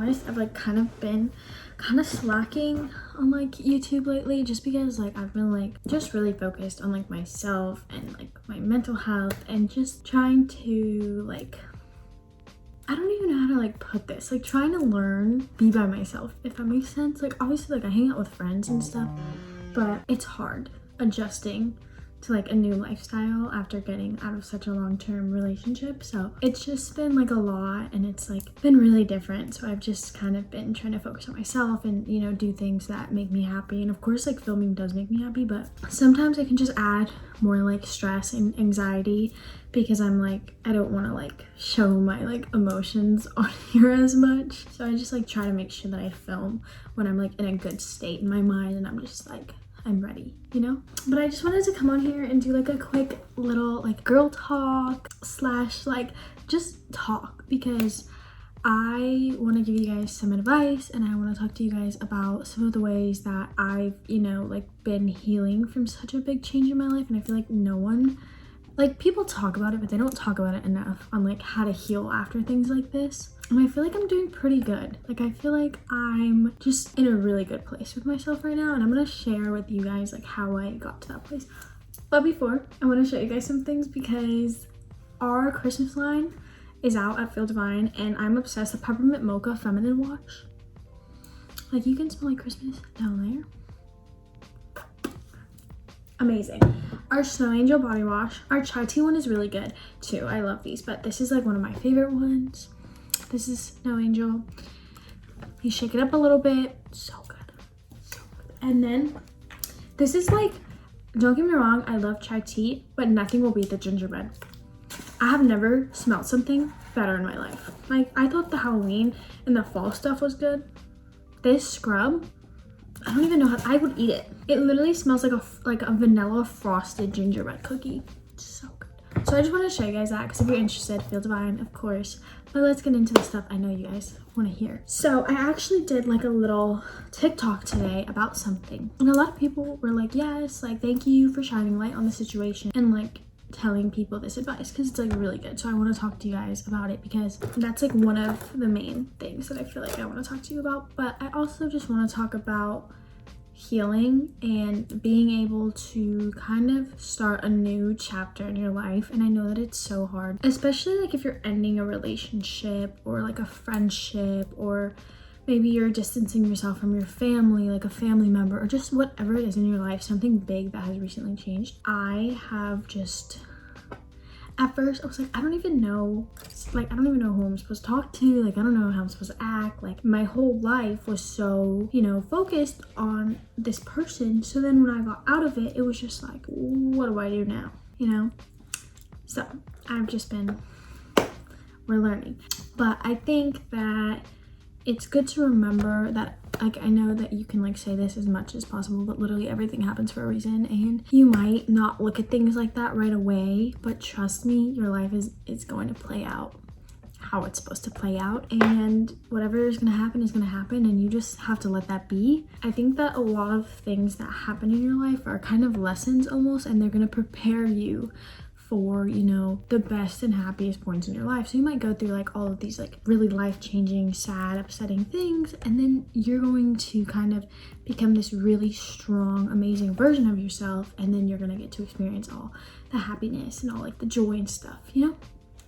honest, I've like kind of been slacking on like YouTube lately, just because like I've been like just really focused on like myself and like my mental health, and just trying to like, I don't even know how to like put this, like trying to learn be by myself, if that makes sense. Like obviously like I hang out with friends and stuff, but it's hard adjusting to like a new lifestyle after getting out of such a long-term relationship. So it's just been like a lot, and it's like been really different. So I've just kind of been trying to focus on myself and, you know, do things that make me happy. And of course like filming does make me happy, but sometimes it can just add more like stress and anxiety, because I'm like, I don't want to like show my like emotions on here as much. So I just like try to make sure that I film when I'm like in a good state in my mind, and I'm just like, I'm ready, you know? But I just wanted to come on here and do like a quick little like girl talk slash like just talk, because I want to give you guys some advice, and I want to talk to you guys about some of the ways that I've, you know, like been healing from such a big change in my life. And I feel like no one, like people talk about it, but they don't talk about it enough on like how to heal after things like this. And I feel like I'm doing pretty good. Like I feel like I'm just in a really good place with myself right now, and I'm gonna share with you guys like how I got to that place. But before, I want to show you guys some things, because our Christmas line is out at Feel Divine, and I'm obsessed with peppermint mocha feminine wash. Like you can smell like Christmas down there. Amazing. Our Snow Angel body wash, our chai tea one is really good too. I love these, but this is like one of my favorite ones. This is Snow Angel. You shake it up a little bit. So good. So good. And then this is like, don't get me wrong, I love chai tea, but nothing will beat the gingerbread. I have never smelled something better in my life. Like I thought the Halloween and the fall stuff was good. This scrub, I don't even know how I would eat it. It literally smells like a vanilla frosted gingerbread cookie. It's so good. So I just want to show you guys that, because if you're interested, Feel Divine, of course. But let's get into the stuff I know you guys want to hear. So I actually did like a little TikTok today about something, and a lot of people were like, yes, like thank you for shining light on the situation and like telling people this advice, because it's like really good. So I want to talk to you guys about it, because that's like one of the main things that I feel like I want to talk to you about. But I also just want to talk about healing and being able to kind of start a new chapter in your life. And I know that it's so hard, especially like if you're ending a relationship or like a friendship, or maybe you're distancing yourself from your family, like a family member, or just whatever it is in your life, something big that has recently changed. I have just, at first I was like, I don't even know who I'm supposed to talk to. Like I don't know how I'm supposed to act. Like my whole life was so, you know, focused on this person. So then when I got out of it, it was just like, what do I do now, you know? So I've just been, we're learning. But I think that it's good to remember that, like, I know that you can like say this as much as possible, but literally everything happens for a reason, and you might not look at things like that right away, but trust me, your life is going to play out how it's supposed to play out, and whatever is going to happen, and you just have to let that be. I think that a lot of things that happen in your life are kind of lessons almost, and they're going to prepare you for, you know, the best and happiest points in your life. So you might go through like all of these like really life-changing, sad, upsetting things, and then you're going to kind of become this really strong, amazing version of yourself, and then you're gonna get to experience all the happiness and all like the joy and stuff, you know?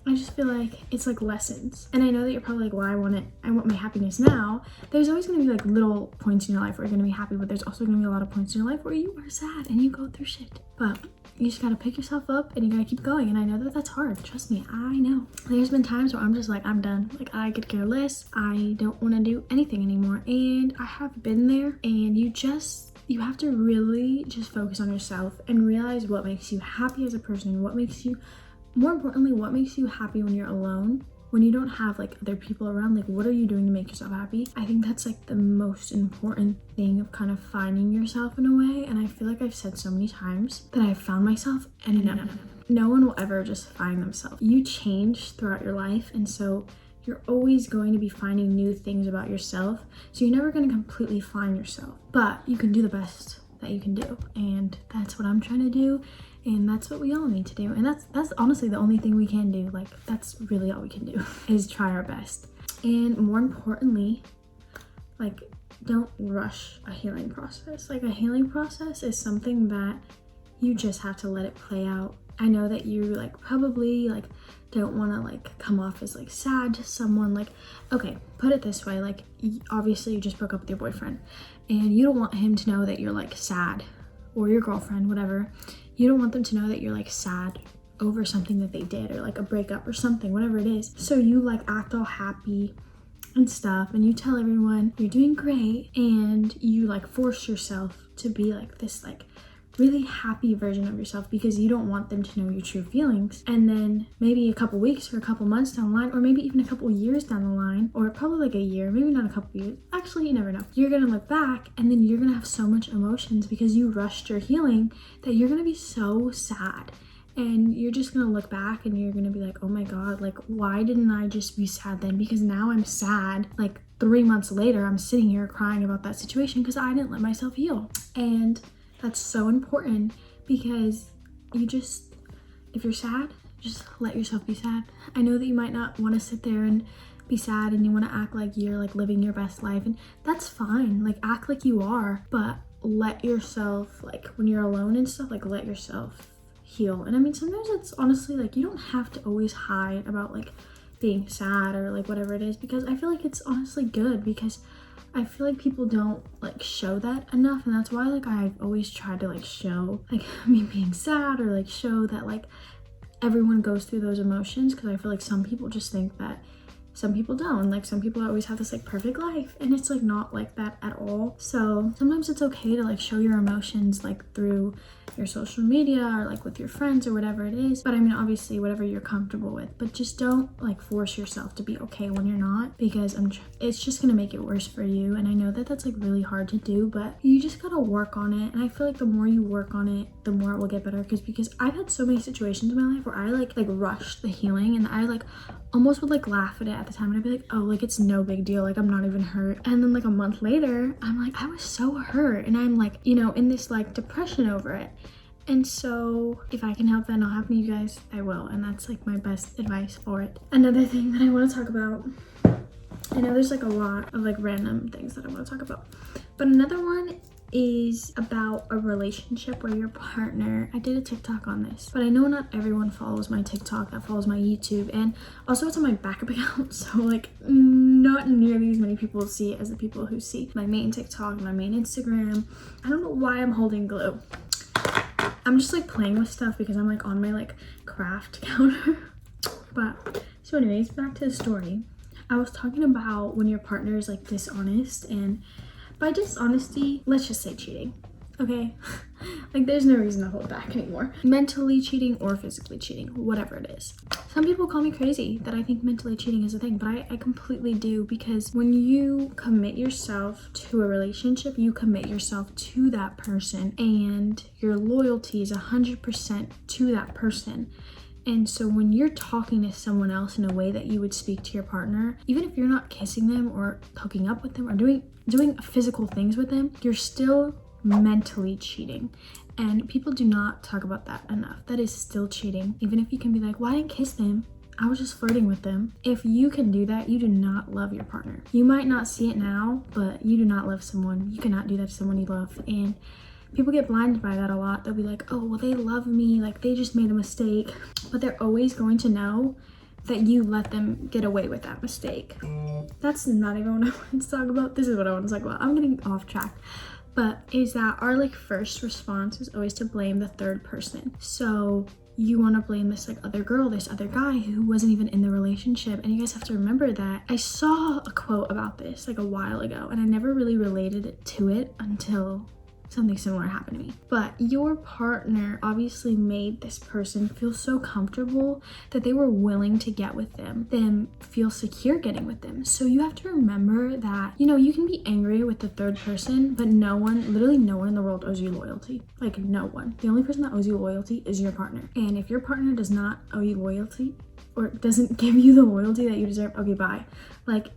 I just feel like it's like lessons. And I know that you're probably like, well, I want my happiness now. There's always gonna be like little points in your life where you're gonna be happy, but there's also gonna be a lot of points in your life where you are sad and you go through shit. But you just gotta pick yourself up and you gotta keep going. And I know that that's hard. Trust me, I know. There's been times where I'm just like, I'm done. Like I could care less. I don't wanna do anything anymore. And I have been there, and you have to really just focus on yourself and realize what makes you happy as a person, more importantly, what makes you happy when you're alone, when you don't have like other people around. Like what are you doing to make yourself happy? I think that's like the most important thing of kind of finding yourself in a way. And I feel like I've said so many times that I've found myself, and no one will ever just find themselves. You change throughout your life, and so you're always going to be finding new things about yourself. So you're never going to completely find yourself, but you can do the best that you can do. And that's what I'm trying to do. And that's what we all need to do. And that's honestly the only thing we can do. Like that's really all we can do is try our best. And more importantly, like, don't rush a healing process. Like, a healing process is something that you just have to let it play out. I know that you like probably like don't want to like come off as like sad to someone. Like, okay, put it this way, like obviously you just broke up with your boyfriend and you don't want him to know that you're like sad, or your girlfriend, whatever. You don't want them to know that you're like sad over something that they did, or like a breakup or something, whatever it is. So you like act all happy and stuff, and you tell everyone you're doing great, and you like force yourself to be like this like really happy version of yourself because you don't want them to know your true feelings. And then maybe a couple weeks or a couple months down the line, or maybe even a couple years down the line, or probably like a year, maybe not a couple years, actually you never know, you're gonna look back and then you're gonna have so much emotions because you rushed your healing that you're gonna be so sad. And you're just gonna look back and you're gonna be like, oh my god, like why didn't I just be sad then? Because now I'm sad. Like 3 months later, I'm sitting here crying about that situation because I didn't let myself heal. And that's so important, because you just, if you're sad, just let yourself be sad. I know that you might not want to sit there and be sad and you want to act like you're like living your best life, and that's fine. Like act like you are, but let yourself, like when you're alone and stuff, like let yourself heal. And I mean, sometimes it's honestly like you don't have to always hide about like being sad or like whatever it is, because I feel like it's honestly good, because I feel like people don't like show that enough, and that's why like I've always tried to like show like me being sad, or like show that like everyone goes through those emotions, because I feel like some people just think that some people don't. Like some people always have this like perfect life, and it's like not like that at all. So sometimes it's okay to like show your emotions like through your social media or like with your friends or whatever it is. But I mean, obviously whatever you're comfortable with, but just don't like force yourself to be okay when you're not, because it's just gonna make it worse for you. And I know that that's like really hard to do, but you just gotta work on it. And I feel like the more you work on it, the more it will get better, because I've had so many situations in my life where I like rushed the healing, and I like almost would like laugh at it at the time, and I'd be like, oh, like it's no big deal, like I'm not even hurt. And then like a month later, I'm like, I was so hurt, and I'm like, you know, in this like depression over it. And so if I can help that not happen to you guys, I will. And that's like my best advice for it. Another thing that I want to talk about, I know there's like a lot of like random things that I want to talk about, but another one is about a relationship where your partner, I did a TikTok on this, but I know not everyone follows my TikTok, that follows my YouTube, and also it's on my backup account, so like not nearly as many people see it as the people who see my main TikTok, my main Instagram. I don't know why I'm holding glue. I'm just like playing with stuff because I'm like on my like craft counter. But so anyways, back to the story. I was talking about when your partner is like dishonest, and by dishonesty, let's just say cheating, okay? Like there's no reason to hold back anymore. Mentally cheating or physically cheating, whatever it is. Some people call me crazy that I think mentally cheating is a thing, but I completely do, because when you commit yourself to a relationship, you commit yourself to that person, and your loyalty is 100% to that person. And so when you're talking to someone else in a way that you would speak to your partner, even if you're not kissing them or hooking up with them or doing physical things with them, you're still mentally cheating. And people do not talk about that enough. That is still cheating. Even if you can be like, well, I didn't kiss them, I was just flirting with them. If you can do that, you do not love your partner. You might not see it now, but you do not love someone. You cannot do that to someone you love. And people get blinded by that a lot. They'll be like, oh, well, they love me, like they just made a mistake. But they're always going to know that you let them get away with that mistake. That's not even what I want to talk about. This is what I want to talk about. I'm getting off track. But is that our like first response is always to blame the third person. So you want to blame this like other girl, this other guy who wasn't even in the relationship. And you guys have to remember that I saw a quote about this like a while ago, and I never really related it to it until something similar happened to me. But your partner obviously made this person feel so comfortable that they were willing to get with them feel secure getting with them. So you have to remember that, you know, you can be angry with the third person, but no one, literally no one in the world owes you loyalty. Like no one. The only person that owes you loyalty is your partner. And if your partner does not owe you loyalty or doesn't give you the loyalty that you deserve, okay, bye. Like,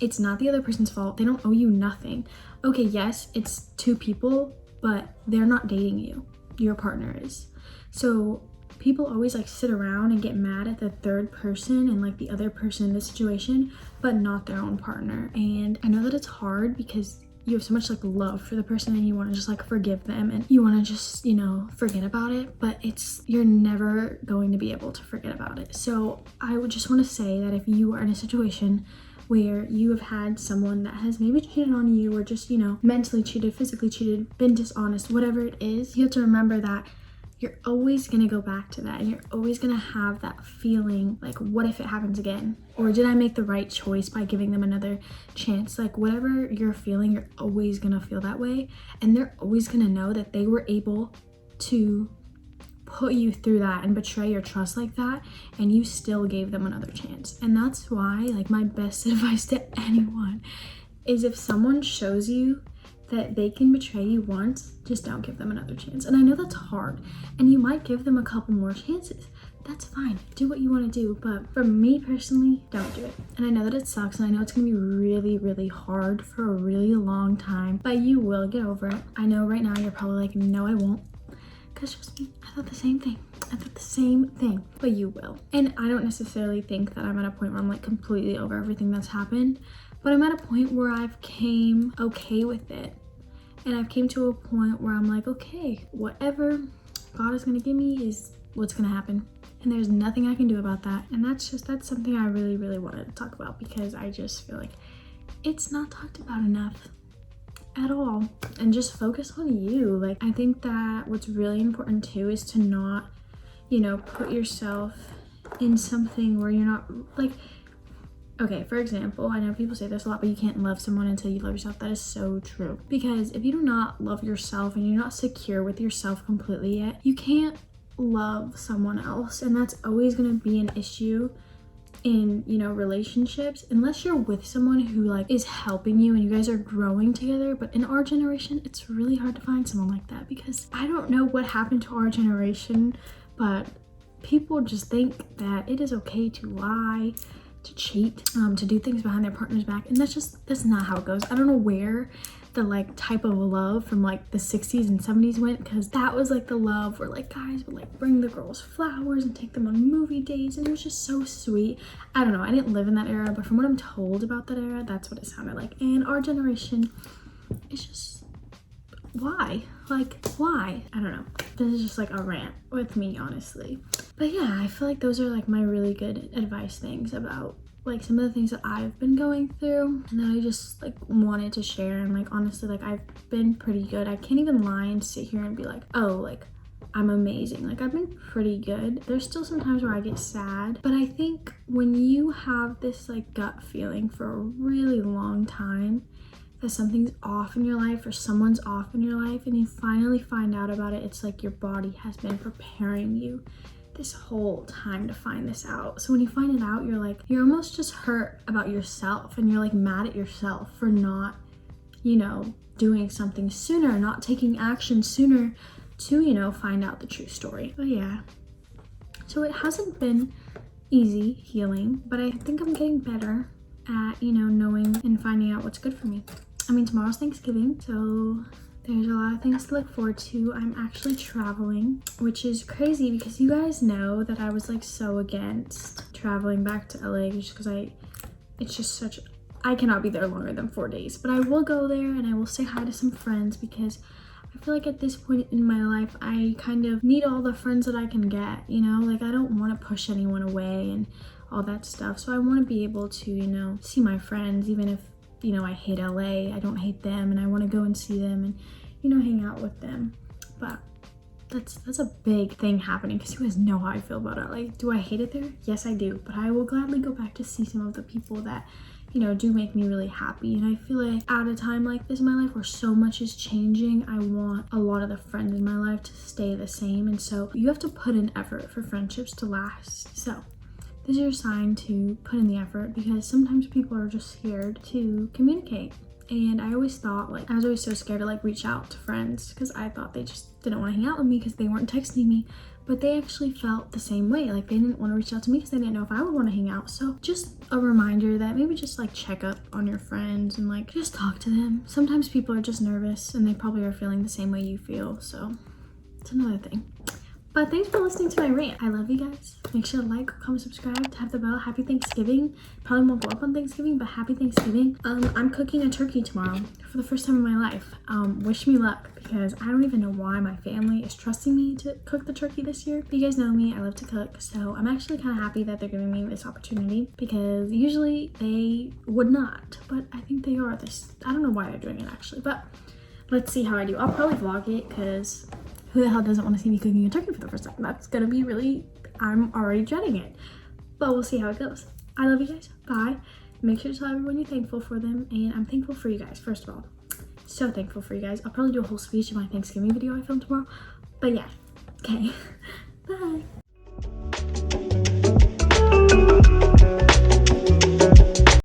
it's not the other person's fault. They don't owe you nothing. Okay, yes, it's two people, but they're not dating you. Your partner is. So people always like sit around and get mad at the third person and like the other person in the situation, but not their own partner. And I know that it's hard because you have so much like love for the person and you want to just like forgive them and you want to just, you know, forget about it, but you're never going to be able to forget about it. So I would just want to say that if you are in a situation where you have had someone that has maybe cheated on you or just, you know, mentally cheated, physically cheated, been dishonest, whatever it is, you have to remember that you're always gonna go back to that and you're always gonna have that feeling like, what if it happens again? Or did I make the right choice by giving them another chance? Like whatever you're feeling, you're always gonna feel that way. And they're always gonna know that they were able to put you through that and betray your trust like that, and you still gave them another chance. And that's why, like, my best advice to anyone is if someone shows you that they can betray you once, just don't give them another chance. And I know that's hard, and you might give them a couple more chances. That's fine. Do what you want to do. But for me personally, don't do it. And I know that it sucks, and I know it's going to be really, really hard for a really long time, but you will get over it. I know right now you're probably like, no, I won't. Because trust me, I thought the same thing. But you will. And I don't necessarily think that I'm at a point where I'm like completely over everything that's happened, but I'm at a point where I've came okay with it. And I've came to a point where I'm like, okay, whatever God is gonna give me is what's gonna happen. And there's nothing I can do about that. And that's something I really, really wanted to talk about because I just feel like it's not talked about enough at all. And just focus on you. Like, I think that what's really important too is to not, you know, put yourself in something where you're not like, okay, for example, I know people say this a lot, but you can't love someone until you love yourself. That is so true. Because if you do not love yourself and you're not secure with yourself completely yet, you can't love someone else. And that's always going to be an issue in, you know, relationships, unless you're with someone who like is helping you and you guys are growing together. But in our generation, it's really hard to find someone like that, because I don't know what happened to our generation, but people just think that it is okay to lie, to cheat, to do things behind their partner's back. And that's not how it goes. I don't know where the like type of love from like the 60s and 70s went, because that was like the love where like guys would like bring the girls flowers and take them on movie dates, and it was just so sweet. I don't know, I didn't live in that era, but from what I'm told about that era, that's what it sounded like. And our generation is just, why? Like, why? I don't know. This is just like a rant with me, honestly. But yeah, I feel like those are like my really good advice things about like some of the things that I've been going through and that I just like wanted to share. And like honestly, like I've been pretty good. I can't even lie and sit here and be like, oh, like I'm amazing. Like I've been pretty good. There's still some times where I get sad, but I think when you have this like gut feeling for a really long time that something's off in your life or someone's off in your life, and you finally find out about it, it's like your body has been preparing you this whole time to find this out. So when you find it out, you're almost just hurt about yourself, and you're like mad at yourself for not, you know, doing something sooner, not taking action sooner to, you know, find out the true story. But yeah, so it hasn't been easy healing, but I think I'm getting better at, you know, knowing and finding out what's good for me. I mean, tomorrow's Thanksgiving, so there's a lot of things to look forward to. I'm actually traveling, which is crazy because you guys know that I was like so against traveling back to LA just because I cannot be there longer than 4 days. But I will go there and I will say hi to some friends, because I feel like at this point in my life, I kind of need all the friends that I can get, you know? Like I don't want to push anyone away and all that stuff. So I want to be able to, you know, see my friends, even if, you know, I hate LA, I don't hate them, and I want to go and see them and, you know, hang out with them. But that's a big thing happening, because you guys know how I feel about LA. Do I hate it there? Yes, I do. But I will gladly go back to see some of the people that, you know, do make me really happy. And I feel like at a time like this in my life where so much is changing, I want a lot of the friends in my life to stay the same. And so you have to put in effort for friendships to last. So this is your sign to put in the effort, because sometimes people are just scared to communicate. And I always thought, like, I was always so scared to like reach out to friends because I thought they just didn't want to hang out with me because they weren't texting me. But they actually felt the same way. Like they didn't want to reach out to me because they didn't know if I would want to hang out. So just a reminder that maybe just like check up on your friends and like just talk to them. Sometimes people are just nervous and they probably are feeling the same way you feel. So it's another thing. But thanks for listening to my rant. I love you guys. Make sure to like, comment, subscribe, tap the bell. Happy Thanksgiving. Probably won't go up on Thanksgiving, but happy Thanksgiving. I'm cooking a turkey tomorrow for the first time in my life. Wish me luck, because I don't even know why my family is trusting me to cook the turkey this year. But you guys know me, I love to cook, so I'm actually kind of happy that they're giving me this opportunity, because usually they would not, but I think they are. I don't know why they're doing it actually, but let's see how I do. I'll probably vlog it, because who the hell doesn't want to see me cooking a turkey for the first time? That's gonna be really, I'm already dreading it, but we'll see how it goes. I love you guys. Bye. Make sure to tell everyone you're thankful for them, and I'm thankful for you guys, first of all. So thankful for you guys. I'll probably do a whole speech in my Thanksgiving video I filmed tomorrow, but yeah, okay. Bye.